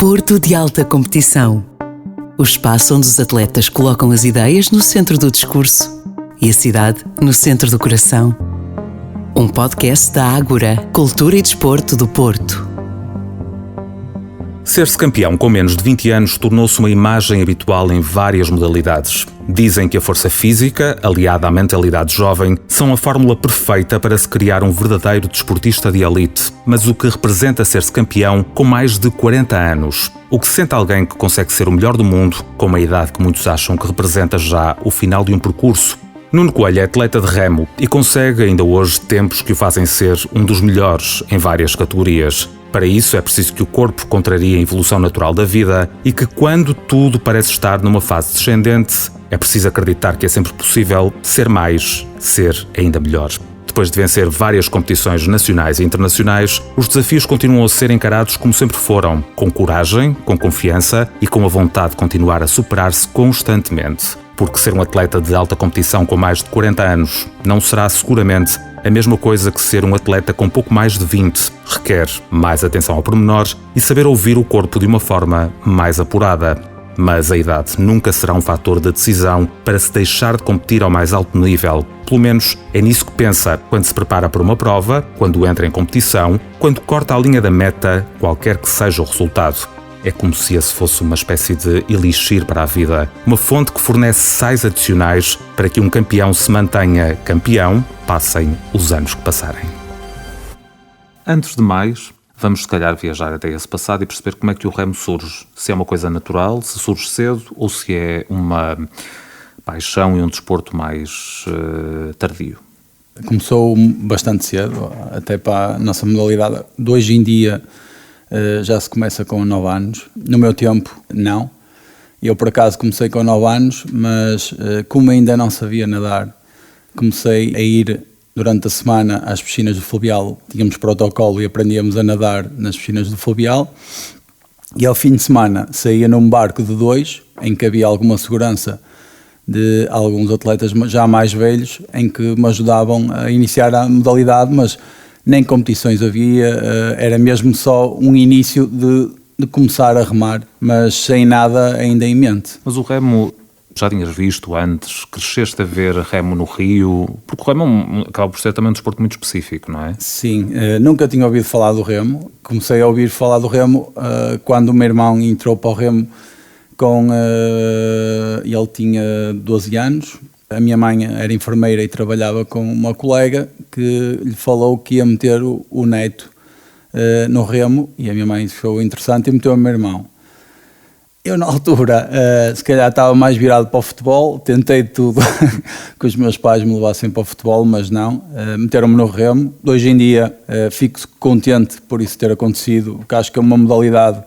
Desporto de alta competição. O espaço onde os atletas colocam as ideias no centro do discurso e a cidade no centro do coração. Um podcast da Ágora, Cultura e Desporto do Porto. Ser-se campeão com menos de 20 anos tornou-se uma imagem habitual em várias modalidades. Dizem que a força física, aliada à mentalidade jovem, são a fórmula perfeita para se criar um verdadeiro desportista de elite. Mas o que representa ser-se campeão com mais de 40 anos? O que sente alguém que consegue ser o melhor do mundo, com uma idade que muitos acham que representa já o final de um percurso? Nuno Coelho é atleta de remo e consegue ainda hoje tempos que o fazem ser um dos melhores em várias categorias. Para isso é preciso que o corpo contrarie a evolução natural da vida e que quando tudo parece estar numa fase descendente, é preciso acreditar que é sempre possível ser mais, ser ainda melhor. Depois de vencer várias competições nacionais e internacionais, os desafios continuam a ser encarados como sempre foram, com coragem, com confiança e com a vontade de continuar a superar-se constantemente. Porque ser um atleta de alta competição com mais de 40 anos não será seguramente a mesma coisa que ser um atleta com pouco mais de 20. Requer mais atenção ao pormenor e saber ouvir o corpo de uma forma mais apurada. Mas a idade nunca será um fator de decisão para se deixar de competir ao mais alto nível. Pelo menos é nisso que pensa quando se prepara para uma prova, quando entra em competição, quando corta a linha da meta, qualquer que seja o resultado. É como se esse fosse uma espécie de elixir para a vida, uma fonte que fornece sais adicionais para que um campeão se mantenha campeão, passem os anos que passarem. Antes de mais, vamos se calhar viajar até esse passado e perceber como é que o remo surge. Se é uma coisa natural, se surge cedo ou se é uma paixão e um desporto mais tardio. Começou bastante cedo, até para a nossa modalidade. De hoje em dia já se começa com 9 anos. No meu tempo, não. Eu, por acaso, comecei com 9 anos, mas como ainda não sabia nadar, comecei a ir durante a semana às piscinas do Fluvial. Tínhamos protocolo e aprendíamos a nadar nas piscinas do Fluvial. E ao fim de semana saía num barco de 2, em que havia alguma segurança de alguns atletas já mais velhos, em que me ajudavam a iniciar a modalidade, mas nem competições havia, era mesmo só um início de começar a remar, mas sem nada ainda em mente. Mas o remo, já tinhas visto antes? Cresceste a ver remo no Rio? Porque o remo acaba por ser também um desporto muito específico, não é? Sim, nunca tinha ouvido falar do remo. Comecei a ouvir falar do remo quando o meu irmão entrou para o remo ele tinha 12 anos. A minha mãe era enfermeira e trabalhava com uma colega que lhe falou que ia meter o neto no remo, e a minha mãe achou interessante e meteu o meu irmão. Eu, na altura, se calhar estava mais virado para o futebol, tentei de tudo que os meus pais me levassem para o futebol, mas não, meteram-me no remo. Hoje em dia fico contente por isso ter acontecido, porque acho que é uma modalidade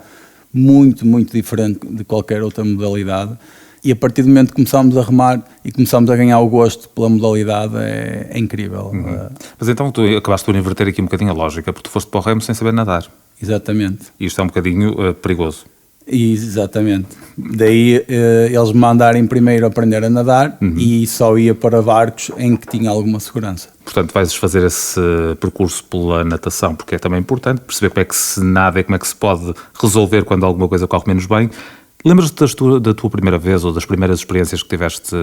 muito, muito diferente de qualquer outra modalidade. E a partir do momento que começámos a remar e começámos a ganhar o gosto pela modalidade, é incrível. Uhum. Mas então tu acabaste por inverter aqui um bocadinho a lógica, porque tu foste para o remo sem saber nadar. Exatamente. E isto é um bocadinho perigoso. Exatamente. Daí eles me mandarem primeiro aprender a nadar, e só ia para barcos em que tinha alguma segurança. Portanto, vais fazer esse percurso pela natação, porque é também importante perceber como é que se nada e como é que se pode resolver quando alguma coisa corre menos bem. Lembras-te da tua primeira vez ou das primeiras experiências que tiveste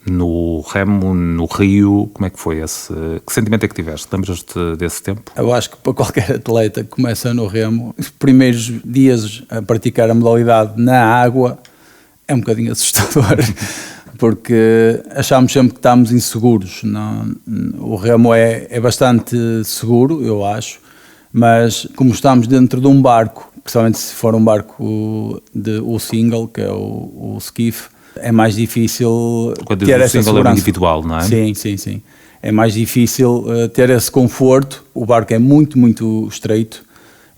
no remo, no Rio? Como é que foi esse? Que sentimento é que tiveste? Lembras-te desse tempo? Eu acho que para qualquer atleta que começa no remo, os primeiros dias a praticar a modalidade na água é um bocadinho assustador, porque achámos sempre que estávamos inseguros. Não, o remo é bastante seguro, eu acho, mas como estamos dentro de um barco, principalmente se for um barco o single, que é o skiff, é mais difícil ter essa segurança. É individual, não é? Sim. É mais difícil ter esse conforto. O barco é muito, muito estreito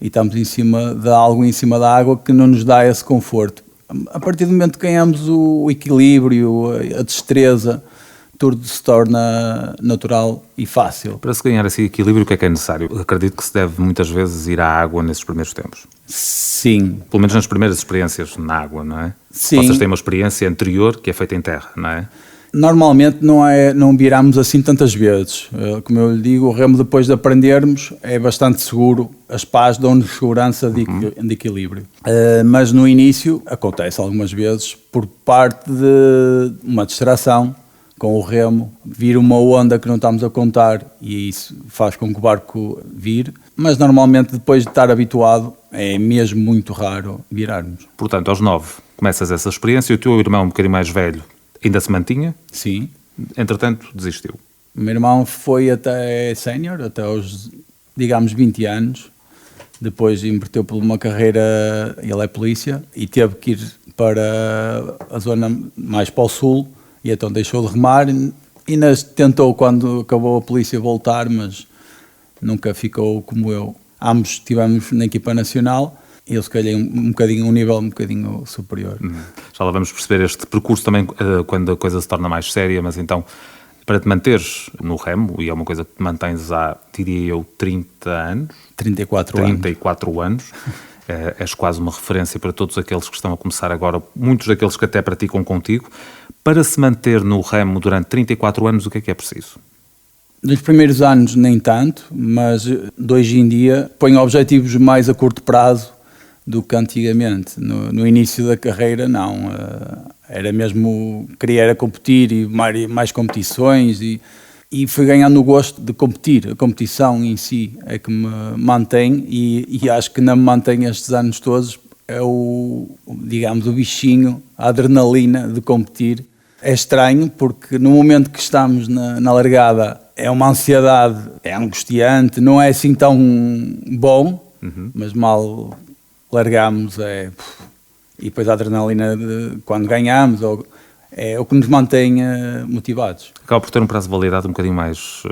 e estamos em cima de algo em cima da água que não nos dá esse conforto. A partir do momento que ganhamos o equilíbrio, a destreza, tudo se torna natural e fácil. Para se ganhar esse equilíbrio, o que é necessário? Acredito que se deve muitas vezes ir à água nesses primeiros tempos. Sim. Pelo menos nas primeiras experiências na água, não é? Sim. Vocês têm uma experiência anterior que é feita em terra, não é? Normalmente não viramos assim tantas vezes. Como eu lhe digo, o remo, depois de aprendermos, é bastante seguro. As pás dão-nos segurança de equilíbrio. Mas no início acontece algumas vezes por parte de uma distração com o remo, vir uma onda que não estamos a contar e isso faz com que o barco vire. Mas normalmente, depois de estar habituado, é mesmo muito raro virarmos. Portanto, aos 9 começas essa experiência e o teu irmão, um bocadinho mais velho, ainda se mantinha? Sim. Entretanto, desistiu. O meu irmão foi até sénior, até aos, digamos, 20 anos. Depois inverteu por uma carreira, ele é polícia, e teve que ir para a zona mais para o sul, e então deixou de remar. E tentou, quando acabou a polícia, voltar, mas nunca ficou como eu. Ambos estivemos na equipa nacional, e eu se calhar um nível um bocadinho superior. Já lá vamos perceber este percurso também quando a coisa se torna mais séria, mas então, para te manteres no remo, e é uma coisa que te mantens há, diria eu, 30 anos? 34 anos. És quase uma referência para todos aqueles que estão a começar agora, muitos daqueles que até praticam contigo. Para se manter no remo durante 34 anos, o que é preciso? Nos primeiros anos nem tanto, mas de hoje em dia ponho objetivos mais a curto prazo do que antigamente. No início da carreira não, era mesmo, queria competir e mais competições e fui ganhando o gosto de competir. A competição em si é que me mantém e acho que não me mantém estes anos todos, é o bichinho, a adrenalina de competir. É estranho porque no momento que estamos na largada é uma ansiedade, é angustiante, não é assim tão bom, mas mal largamos e depois a adrenalina de quando ganhamos é o que nos mantém motivados. Acaba por ter um prazo de validade um bocadinho mais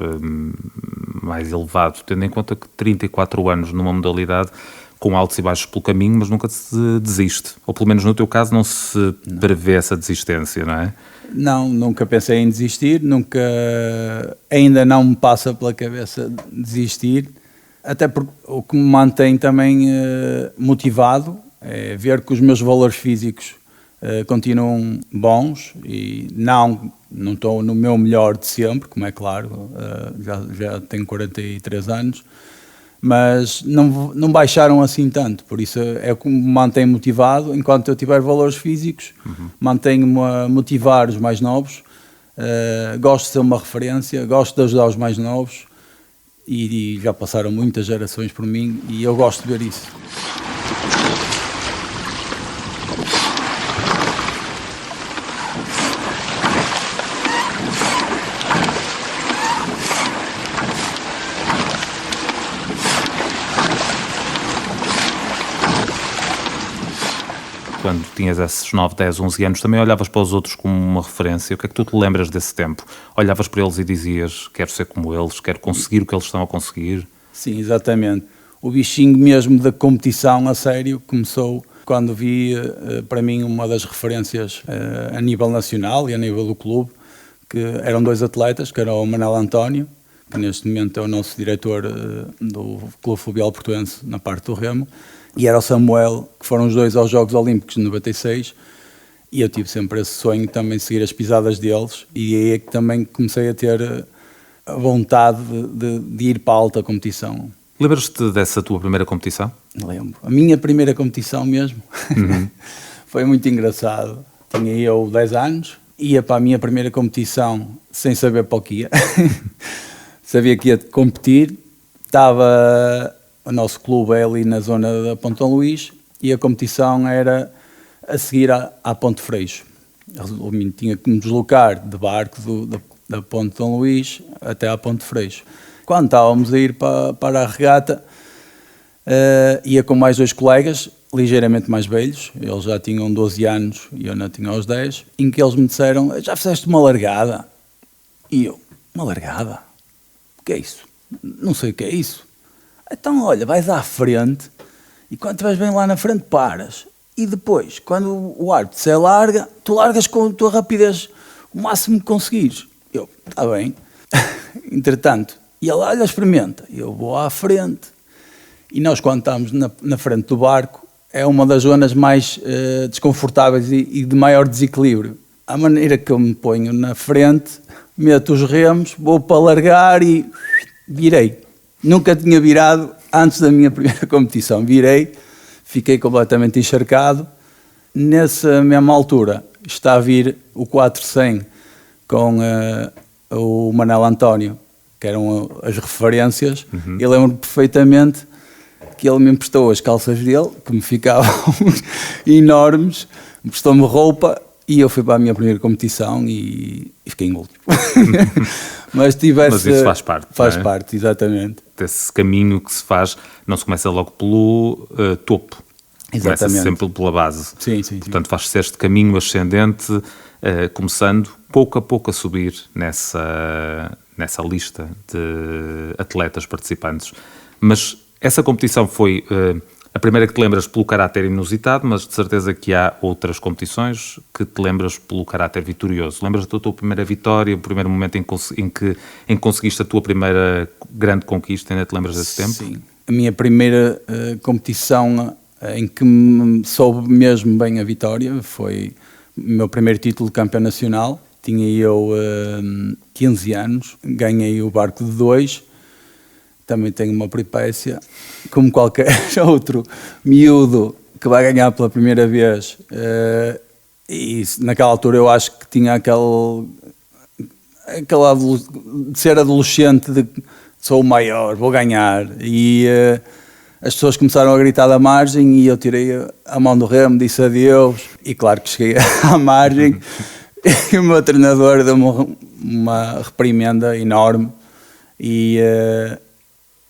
elevado, tendo em conta que 34 anos numa modalidade com altos e baixos pelo caminho, mas nunca se desiste. Ou pelo menos no teu caso não se prevê essa desistência, não é? Não, nunca pensei em desistir, ainda não me passa pela cabeça desistir, até porque o que me mantém também motivado é ver que os meus valores físicos continuam bons e não estou no meu melhor de sempre, como é claro, já tenho 43 anos, mas não baixaram assim tanto, por isso é o que me mantém motivado. Enquanto eu tiver valores físicos, mantenho-me a motivar os mais novos, gosto de ser uma referência, gosto de ajudar os mais novos e já passaram muitas gerações por mim e eu gosto de ver isso. Quando tinhas esses 9, 10, 11 anos, também olhavas para os outros como uma referência. O que é que tu te lembras desse tempo? Olhavas para eles e dizias, quero ser como eles, quero conseguir o que eles estão a conseguir? Sim, exatamente. O bichinho mesmo da competição a sério começou quando vi, para mim, uma das referências a nível nacional e a nível do clube, que eram dois atletas, que era o Manuel António, que neste momento é o nosso diretor do Clube Fluvial Portuense na parte do remo, e era o Samuel, que foram os dois aos Jogos Olímpicos de 96, e eu tive sempre esse sonho também de seguir as pisadas deles, e aí é que também comecei a ter a vontade de ir para a alta competição. Lembras-te dessa tua primeira competição? Lembro. A minha primeira competição mesmo. Foi muito engraçado. Tinha eu 10 anos, ia para a minha primeira competição sem saber para o que ia. Sabia que ia competir, o nosso clube é ali na zona da Ponte São Luís e a competição era a seguir à Ponte Freixo. Tinha que me deslocar de barco da Ponte São Luís até à Ponte Freixo. Quando estávamos a ir para a regata, ia com mais dois colegas, ligeiramente mais velhos, eles já tinham 12 anos e eu não tinha os 10, em que eles me disseram, já fizeste uma largada? E eu, uma largada? O que é isso? Não sei o que é isso. Então, olha, vais à frente e quando estiveres bem lá na frente paras. E depois, quando o árbitro se larga, tu largas com a tua rapidez o máximo que conseguires. Eu, está bem. Entretanto, e ele, olha, experimenta. Eu vou à frente. E nós, quando estamos na frente do barco, é uma das zonas mais desconfortáveis e de maior desequilíbrio. à maneira que eu me ponho na frente, meto os remos, vou para largar e virei. Nunca tinha virado antes da minha primeira competição. Virei, fiquei completamente encharcado. Nessa mesma altura está a vir o 400 com o Manel António, que eram as referências. Eu lembro perfeitamente que ele me emprestou as calças dele, que me ficavam enormes, emprestou-me roupa e eu fui para a minha primeira competição e fiquei em último. Mas isso faz parte. Faz não é? parte, exatamente. Desse caminho que se faz, não se começa logo pelo topo. Exatamente. Começa sempre pela base. Sim. Portanto, faz-se este caminho ascendente, começando pouco a pouco a subir nessa lista de atletas participantes. Mas essa competição foi a primeira que te lembras pelo caráter inusitado, mas de certeza que há outras competições que te lembras pelo caráter vitorioso. Lembras da tua primeira vitória, o primeiro momento em que conseguiste a tua primeira grande conquista? Ainda te lembras desse tempo? Sim. A minha primeira competição em que me soube mesmo bem a vitória foi o meu primeiro título de campeão nacional. Tinha eu 15 anos, ganhei o barco de 2. Também tenho uma peripécia, como qualquer outro miúdo que vai ganhar pela primeira vez. E naquela altura eu acho que tinha aquela de ser adolescente, de sou o maior, vou ganhar. E as pessoas começaram a gritar da margem e eu tirei a mão do remo, disse adeus. E claro que cheguei à margem e o meu treinador deu-me uma reprimenda enorme.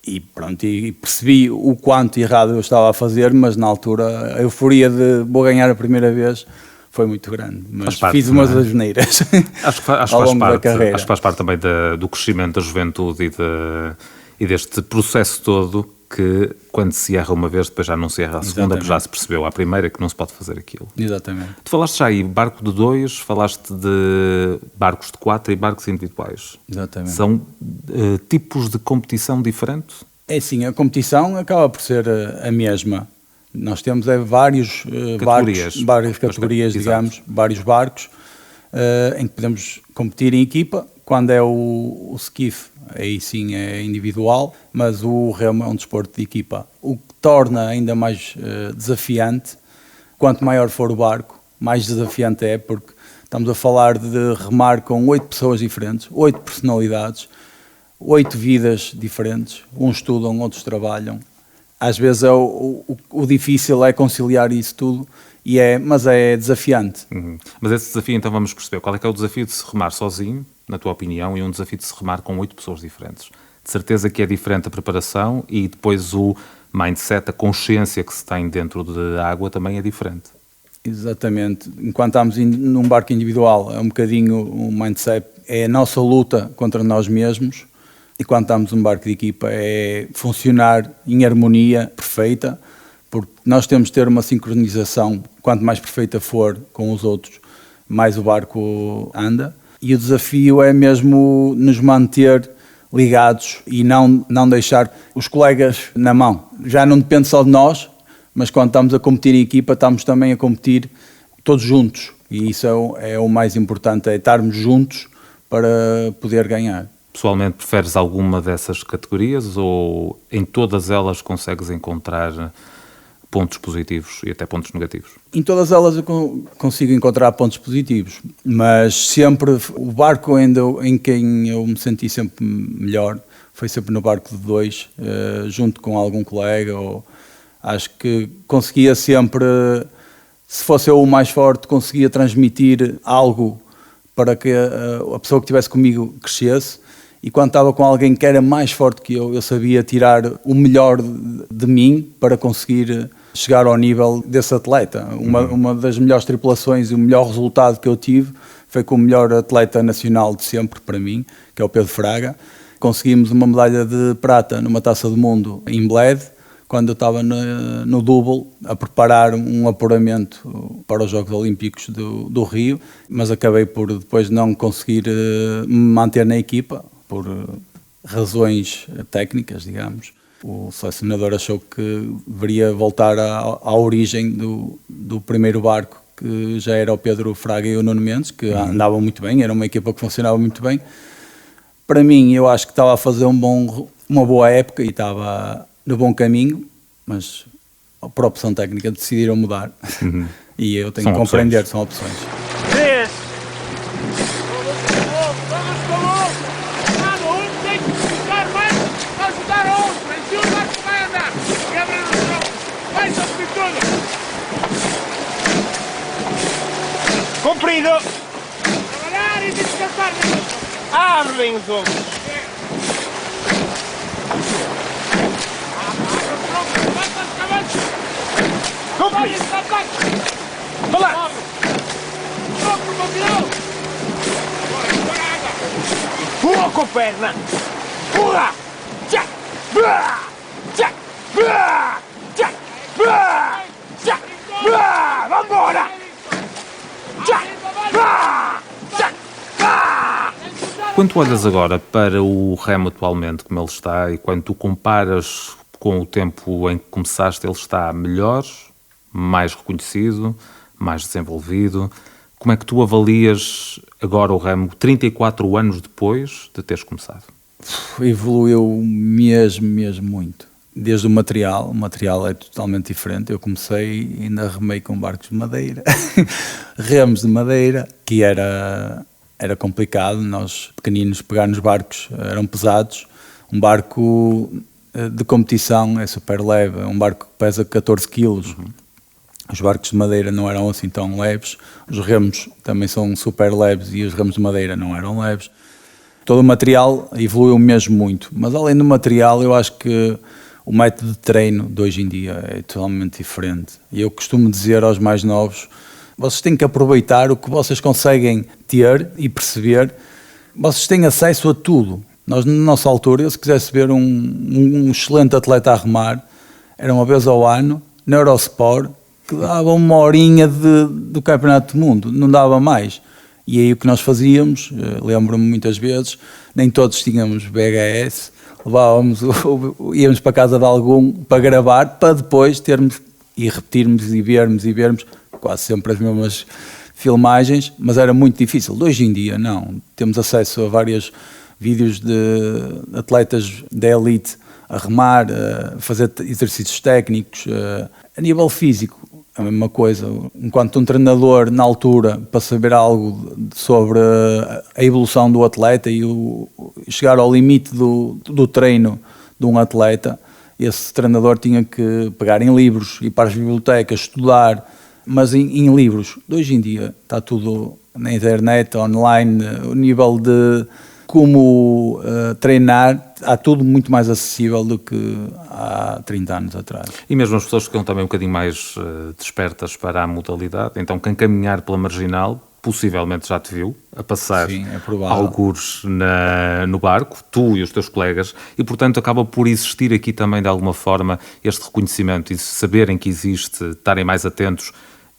E pronto, e percebi o quanto errado eu estava a fazer, mas na altura a euforia de vou ganhar a primeira vez foi muito grande. Mas fiz umas asneiras ao longo da carreira. Acho que faz parte também do crescimento da juventude e deste processo todo, que quando se erra uma vez, depois já não se erra a segunda, porque já se percebeu à primeira que não se pode fazer aquilo. Exatamente. Tu falaste já aí barco de 2, falaste de barcos de 4 e barcos individuais. Exatamente. São tipos de competição diferentes? É sim, a competição acaba por ser a mesma. Nós temos várias categorias, digamos, vários barcos em que podemos competir em equipa. Quando é o skiff, aí sim é individual, mas o remo é um desporto de equipa. O que torna ainda mais desafiante, quanto maior for o barco, mais desafiante é, porque estamos a falar de remar com 8 pessoas diferentes, 8 personalidades, 8 vidas diferentes, uns estudam, outros trabalham. Às vezes o difícil é conciliar isso tudo, mas é desafiante. Mas esse desafio, então vamos perceber, qual é que é o desafio de se remar sozinho, na tua opinião, e um desafio de se remar com 8 pessoas diferentes? De certeza que é diferente a preparação e depois o mindset, a consciência que se tem dentro da água também é diferente. Exatamente. Enquanto estamos num barco individual, é um bocadinho o mindset, é a nossa luta contra nós mesmos, e quando estamos num barco de equipa é funcionar em harmonia perfeita, porque nós temos de ter uma sincronização, quanto mais perfeita for com os outros, mais o barco anda. E o desafio é mesmo nos manter ligados e não deixar os colegas na mão. Já não depende só de nós, mas quando estamos a competir em equipa, estamos também a competir todos juntos. E isso é o mais importante, é estarmos juntos para poder ganhar. Pessoalmente, preferes alguma dessas categorias ou em todas elas consegues encontrar pontos positivos e até pontos negativos? Em todas elas eu consigo encontrar pontos positivos, mas sempre o barco em quem eu me senti sempre melhor foi sempre no barco de 2, junto com algum colega. Acho que conseguia sempre, se fosse eu o mais forte, conseguia transmitir algo para que a pessoa que estivesse comigo crescesse. E quando estava com alguém que era mais forte que eu sabia tirar o melhor de mim para conseguir chegar ao nível desse atleta. Uma das melhores tripulações e o melhor resultado que eu tive foi com o melhor atleta nacional de sempre para mim, que é o Pedro Fraga. Conseguimos uma medalha de prata numa Taça do Mundo em Bled, quando eu estava no double, a preparar um apuramento para os Jogos Olímpicos do Rio, mas acabei por depois não conseguir me manter na equipa, por razões técnicas, digamos. O selecionador achou que deveria voltar à origem do primeiro barco, que já era o Pedro Fraga e o Nuno Mendes, que andavam muito bem, era uma equipa que funcionava muito bem. Para mim, eu acho que estava a fazer uma boa época e estava no bom caminho, mas por opção técnica decidiram mudar. E eu tenho que compreender, são opções. Comprido! Trabalhar e descansar! Abrem os ombros! Comprido! Vá! Pula com a perna! Pula! Tchá! Tchá! Tchá! Tchá! Tchá! Vambora! Quando tu olhas agora para o remo atualmente, como ele está, e quando tu comparas com o tempo em que começaste, ele está melhor, mais reconhecido, mais desenvolvido. Como é que tu avalias agora o remo 34 anos depois de teres começado? Evoluiu mesmo muito. Desde o material é totalmente diferente. Eu comecei e ainda remei com barcos de madeira, remos de madeira, que era complicado. Nós, pequeninos, pegar nos barcos eram pesados. Um barco de competição é super leve, é um barco que pesa 14 quilos. Os barcos de madeira não eram assim tão leves. Os remos também são super leves e os remos de madeira não eram leves. Todo o material evoluiu mesmo muito. Mas além do material, eu acho que o método de treino de hoje em dia é totalmente diferente. E eu costumo dizer aos mais novos, vocês têm que aproveitar o que vocês conseguem ter e perceber. Vocês têm acesso a tudo. Nós, na nossa altura, eu, se quisesse ver um excelente atleta a remar, era uma vez ao ano, na Eurosport, que dava uma horinha do Campeonato do Mundo, não dava mais. E aí o que nós fazíamos, lembro-me muitas vezes, nem todos tínhamos VHS, íamos para a casa de algum para gravar, para depois termos e repetirmos e vermos quase sempre as mesmas filmagens, mas era muito difícil. Hoje em dia não, temos acesso a vários vídeos de atletas da elite a remar, a fazer exercícios técnicos, a nível físico. A mesma coisa, enquanto um treinador na altura, para saber algo sobre a evolução do atleta e chegar ao limite do treino de um atleta, esse treinador tinha que pegar em livros, ir para as bibliotecas, estudar, mas em livros. Hoje em dia está tudo na internet, online, o nível de como treinar, há tudo muito mais acessível do que há 30 anos atrás. E mesmo as pessoas ficam também um bocadinho mais despertas para a modalidade, então quem caminhar pela marginal possivelmente já te viu a passar. Sim, é algures no barco, tu e os teus colegas, e portanto acaba por existir aqui também de alguma forma este reconhecimento e saberem que existe, estarem mais atentos.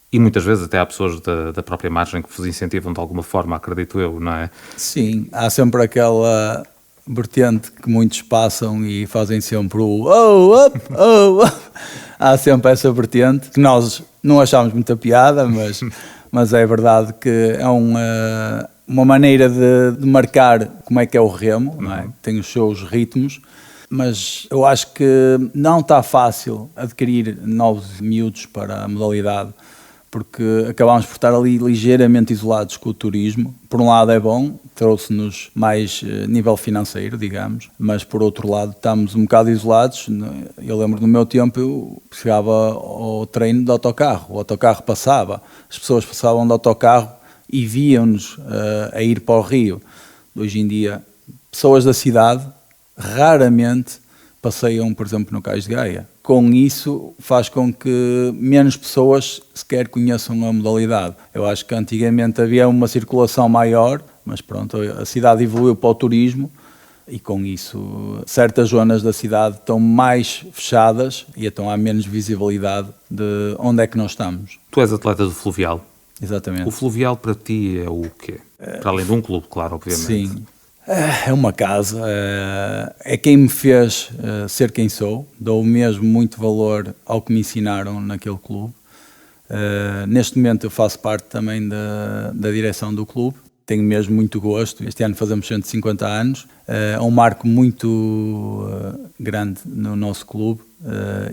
E muitas vezes até há pessoas da própria margem que vos incentivam de alguma forma, acredito eu, não é? Sim, há sempre aquela vertente que muitos passam e fazem sempre o up. Há sempre essa vertente que nós não achamos muita piada, mas é verdade que é uma maneira de marcar como é que é o remo, não é? Tem os seus ritmos. Mas eu acho que não está fácil adquirir novos miúdos para a modalidade, porque acabámos por estar ali ligeiramente isolados com o turismo. Por um lado é bom, trouxe-nos mais nível financeiro, digamos, mas por outro lado estamos um bocado isolados. Eu lembro do meu tempo, eu chegava ao treino de autocarro, o autocarro passava, as pessoas passavam de autocarro e viam-nos a ir para o Rio. Hoje em dia, pessoas da cidade raramente passeiam, por exemplo, no Cais de Gaia. Com isso, faz com que menos pessoas sequer conheçam a modalidade. Eu acho que antigamente havia uma circulação maior, mas pronto, a cidade evoluiu para o turismo e com isso certas zonas da cidade estão mais fechadas e então há menos visibilidade de onde é que nós estamos. Tu és atleta do Fluvial. Exatamente. O Fluvial para ti é o quê? Para além de um clube, claro, obviamente. Sim. É uma casa, é quem me fez ser quem sou, dou mesmo muito valor ao que me ensinaram naquele clube. Neste momento eu faço parte também da direção do clube. Tenho mesmo muito gosto. Este ano fazemos 150 anos. É um marco muito grande no nosso clube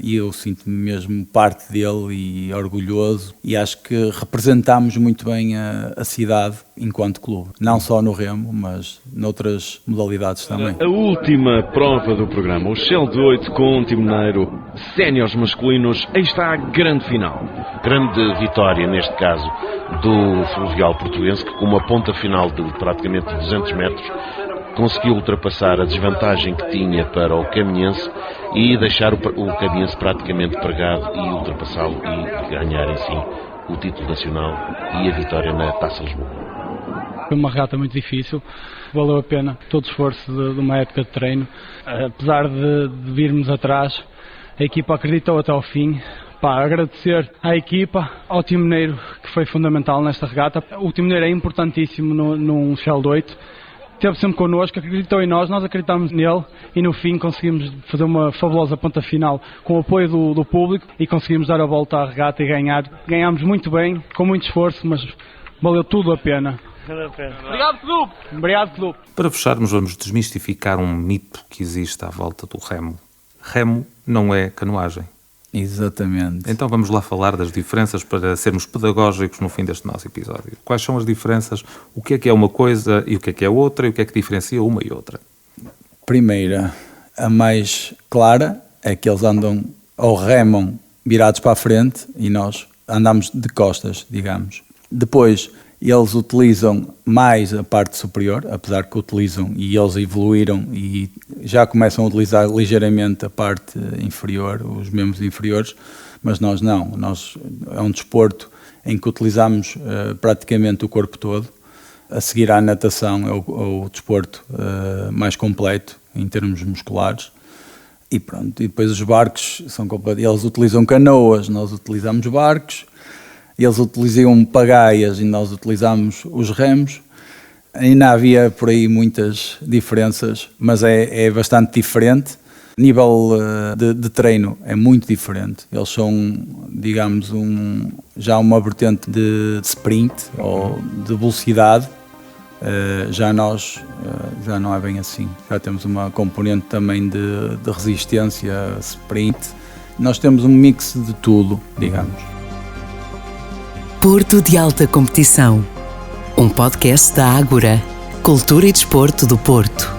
e eu sinto-me mesmo parte dele e orgulhoso. E acho que representamos muito bem a cidade enquanto clube. Não só no remo, mas noutras modalidades também. A última prova do programa, o Shell de 8 com o Timoneiro, séniores masculinos. Aí está a grande final. Grande vitória, neste caso, do Fluvial Portuense, que com uma ponta final de praticamente 200 metros conseguiu ultrapassar a desvantagem que tinha para o Caminhense e deixar o Caminhense praticamente pregado e ultrapassá-lo e ganhar em si o título nacional e a vitória na Taça Lisboa. Foi uma regata muito difícil, valeu a pena todo o esforço de uma época de treino. Apesar de virmos atrás, a equipa acreditou até ao fim. Agradecer à equipa, ao Timoneiro, que foi fundamental nesta regata. O Timoneiro é importantíssimo num Shell de 8. Esteve sempre connosco, acreditou em nós, nós acreditámos nele e no fim conseguimos fazer uma fabulosa ponta final com o apoio do público e conseguimos dar a volta à regata e ganhar. Ganhámos muito bem, com muito esforço, mas valeu tudo a pena. Obrigado, clube! Obrigado, clube! Para fecharmos, vamos desmistificar um mito que existe à volta do remo. Remo não é canoagem. Exatamente. Então vamos lá falar das diferenças para sermos pedagógicos no fim deste nosso episódio. Quais são as diferenças? O que é uma coisa e o que é outra? E o que é que diferencia uma e outra? Primeira, a mais clara é que eles andam ou remam virados para a frente e nós andamos de costas, digamos. Depois, eles utilizam mais a parte superior, apesar que utilizam e eles evoluíram e já começam a utilizar ligeiramente a parte inferior, os membros inferiores, mas nós não. É um desporto em que utilizamos praticamente o corpo todo. A seguir à natação é o desporto mais completo em termos musculares. E pronto, e depois os barcos são completos. Eles utilizam canoas, nós utilizamos barcos. Eles utilizam pagaias e nós utilizamos os remos. Ainda havia por aí muitas diferenças, mas é bastante diferente. O nível de treino é muito diferente. Eles são, digamos, já uma vertente de sprint ou de velocidade. Já nós já não é bem assim. Já temos uma componente também de resistência, sprint. Nós temos um mix de tudo, digamos. Porto de Alta Competição, um podcast da Ágora, Cultura e Desporto do Porto.